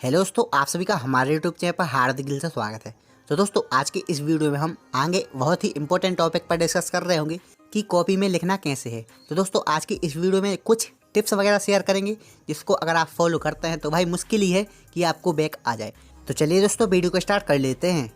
Hello दोस्तों, आप सभी का हमारे यूट्यूब चैनल पर हार्दिक दिल से स्वागत है। तो दोस्तों, आज की इस वीडियो में हम आगे बहुत ही इंपॉर्टेंट टॉपिक पर डिस्कस कर रहे होंगे कि कॉपी में लिखना कैसे है। तो दोस्तों, आज की इस वीडियो में कुछ टिप्स वगैरह शेयर करेंगे जिसको अगर आप फॉलो करते हैं तो भाई मुश्किल ही है कि आपको बैक आ जाए। तो चलिए दोस्तों, वीडियो को स्टार्ट कर लेते हैं।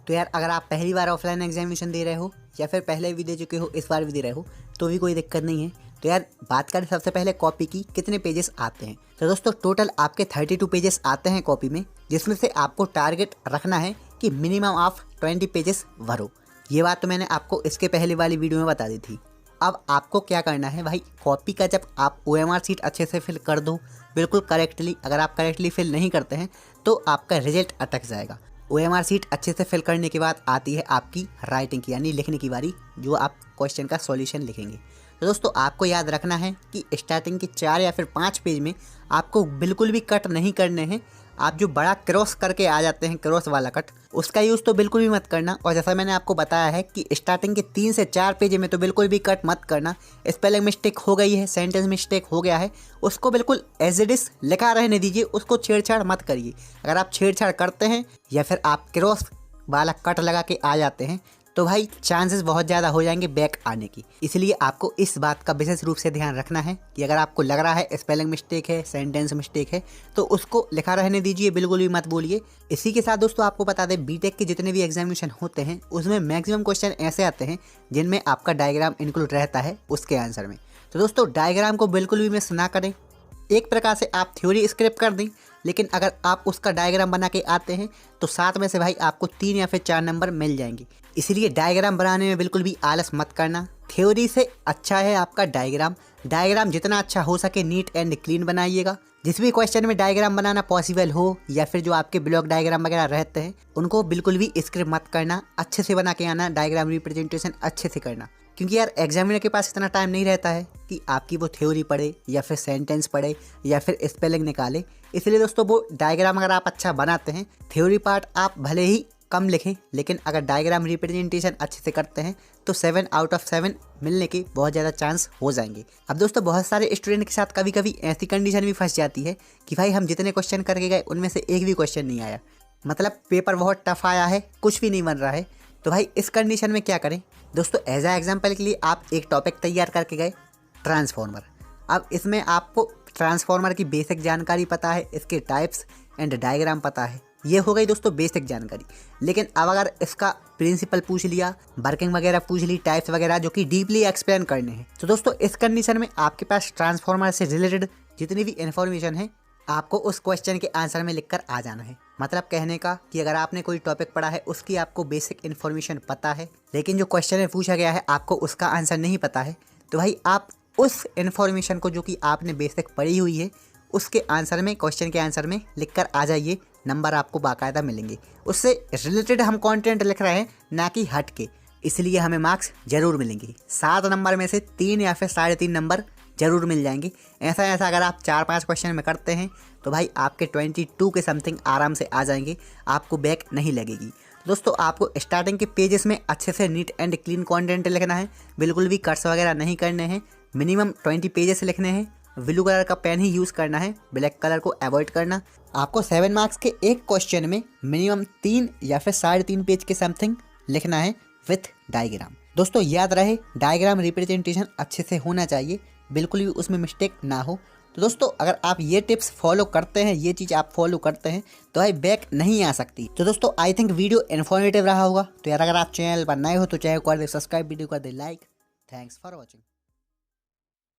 तो यार, अगर आप पहली बार ऑफलाइन एग्जामिनेशन दे रहे हो या फिर पहले भी दे चुके हो, इस बार भी दे रहे हो, तो भी कोई दिक्कत नहीं है। तो यार, बात करें सबसे पहले कॉपी की, कितने पेजेस आते हैं। तो दोस्तों, टोटल आपके 32 पेजेस आते हैं कॉपी में, जिसमें से आपको टारगेट रखना है कि मिनिमम आप 20 पेजेस भरो। ये बात तो मैंने आपको इसके पहले वाली वीडियो में बता दी थी। अब आपको क्या करना है भाई, कॉपी का जब आप OMR सीट अच्छे से फिल कर दो, बिल्कुल करेक्टली। अगर आप करेक्टली फिल नहीं करते हैं तो आपका रिजल्ट अटक जाएगा। OMR सीट अच्छे से फिल करने के बाद आती है आपकी राइटिंग की, यानी लिखने की बारी, जो आप क्वेश्चन का सॉल्यूशन लिखेंगे। तो दोस्तों, आपको याद रखना है कि स्टार्टिंग के 4 या फिर 5 पेज में आपको बिल्कुल भी कट नहीं करने हैं। आप जो बड़ा क्रॉस करके आ जाते हैं, क्रॉस वाला कट, उसका यूज़ तो बिल्कुल भी मत करना। और जैसा मैंने आपको बताया है कि स्टार्टिंग के 3 से 4 पेज में तो बिल्कुल भी कट मत करना। स्पेलिंग मिस्टेक हो गई है, सेंटेंस मिस्टेक हो गया है, उसको बिल्कुल एज इट इज लिखा रहने दीजिए, उसको छेड़छाड़ मत करिए। अगर आप छेड़छाड़ करते हैं या फिर आप क्रॉस वाला कट लगा के आ जाते हैं तो भाई चांसेस बहुत ज़्यादा हो जाएंगे बैक आने की। इसलिए आपको इस बात का विशेष रूप से ध्यान रखना है कि अगर आपको लग रहा है स्पेलिंग मिस्टेक है, सेंटेंस मिस्टेक है, तो उसको लिखा रहने दीजिए, बिल्कुल भी मत बोलिए। इसी के साथ दोस्तों, आपको बता दें, बीटेक के जितने भी एग्जामिनेशन होते हैं उसमें मैक्सिमम क्वेश्चन ऐसे आते हैं जिनमें आपका डायग्राम इंक्लूड रहता है उसके आंसर में। तो दोस्तों, डायग्राम को बिल्कुल भी मिस ना करें। एक प्रकार से आप थ्योरी स्क्रिप्ट कर दें, लेकिन अगर आप उसका डायग्राम बना के आते हैं तो 7 में से भाई आपको 3 या फिर 4 नंबर मिल जाएंगे। इसलिए डायग्राम बनाने में बिल्कुल भी आलस मत करना। थ्योरी से अच्छा है आपका डायग्राम। डायग्राम जितना अच्छा हो सके नीट एंड क्लीन बनाइएगा। जिस भी क्वेश्चन में डायग्राम बनाना पॉसिबल हो या फिर जो आपके ब्लॉक डायग्राम वगैरह रहते हैं उनको बिल्कुल भी स्क्रिप्ट मत करना, अच्छे से बना के आना, डायग्राम रिप्रेजेंटेशन अच्छे से करना। क्योंकि यार, एग्जामिनर के पास इतना टाइम नहीं रहता है कि आपकी वो थ्योरी पढ़े या फिर सेंटेंस पढ़े या फिर स्पेलिंग निकाले। इसलिए दोस्तों, वो डायग्राम अगर आप अच्छा बनाते हैं, थ्योरी पार्ट आप भले ही कम लिखें, लेकिन अगर डायग्राम रिप्रेजेंटेशन अच्छे से करते हैं तो 7 आउट ऑफ 7 मिलने के बहुत ज़्यादा चांस हो जाएंगे। अब दोस्तों, बहुत सारे स्टूडेंट के साथ कभी कभी ऐसी कंडीशन भी फंस जाती है कि भाई हम जितने क्वेश्चन करके गए उनमें से एक भी क्वेश्चन नहीं आया, मतलब पेपर बहुत टफ आया है, कुछ भी नहीं बन रहा है। तो भाई इस कंडीशन में क्या करें दोस्तों? एज आ एग्जाम्पल के लिए आप एक टॉपिक तैयार करके गए, ट्रांसफॉर्मर। अब इसमें आपको ट्रांसफॉर्मर की बेसिक जानकारी पता है, इसके टाइप्स एंड डायग्राम पता है, ये हो गई दोस्तों बेसिक जानकारी। लेकिन अब अगर इसका प्रिंसिपल पूछ लिया, वर्किंग वगैरह पूछ ली, टाइप्स वगैरह जो कि डीपली एक्सप्लेन करने हैं, तो दोस्तों इस कंडीशन में आपके पास ट्रांसफॉर्मर से रिलेटेड जितनी भी इन्फॉर्मेशन है आपको उस क्वेश्चन के आंसर में लिखकर आ जाना है। मतलब कहने का कि अगर आपने कोई टॉपिक पढ़ा है उसकी आपको बेसिक इन्फॉर्मेशन पता है, लेकिन जो क्वेश्चन में पूछा गया है आपको उसका आंसर नहीं पता है, तो भाई आप उस इन्फॉर्मेशन को जो कि आपने बेसिक पढ़ी हुई है उसके आंसर में, क्वेश्चन के आंसर में लिखकर आ जाइए। नंबर आपको बाकायदा मिलेंगे। उससे रिलेटेड हम कंटेंट लिख रहे हैं, ना कि हट के, इसलिए हमें मार्क्स जरूर मिलेंगे। 7 नंबर में से 3 या फिर 3.5 नंबर जरूर मिल जाएंगे। ऐसा अगर आप 4-5 क्वेश्चन में करते हैं तो भाई आपके 22 के समथिंग आराम से आ जाएंगे, आपको बैक नहीं लगेगी। दोस्तों, आपको स्टार्टिंग के पेजेस में अच्छे से नीट एंड क्लीन कंटेंट लिखना है, बिल्कुल भी कट्स वगैरह नहीं करने हैं। मिनिमम 20 पेजेस लिखने हैं। ब्लू कलर का पेन ही यूज़ करना है, ब्लैक कलर को अवॉइड करना। आपको 7 मार्क्स के एक क्वेश्चन में मिनिमम 3 या फिर 3.5 पेज के समथिंग लिखना है विथ डायग्राम। दोस्तों, याद रहे, डायग्राम रिप्रेजेंटेशन अच्छे से होना चाहिए, बिल्कुल भी उसमें मिस्टेक ना हो। तो दोस्तों, अगर आप ये टिप्स फॉलो करते हैं, ये चीज़ आप फॉलो करते हैं, तो भाई बैक नहीं आ सकती। तो दोस्तों, आई थिंक वीडियो इन्फॉर्मेटिव रहा होगा। तो यार, अगर आप चैनल पर नए हो तो चैनल को कर दे सब्सक्राइब, वीडियो कर they like. Thanks for watching.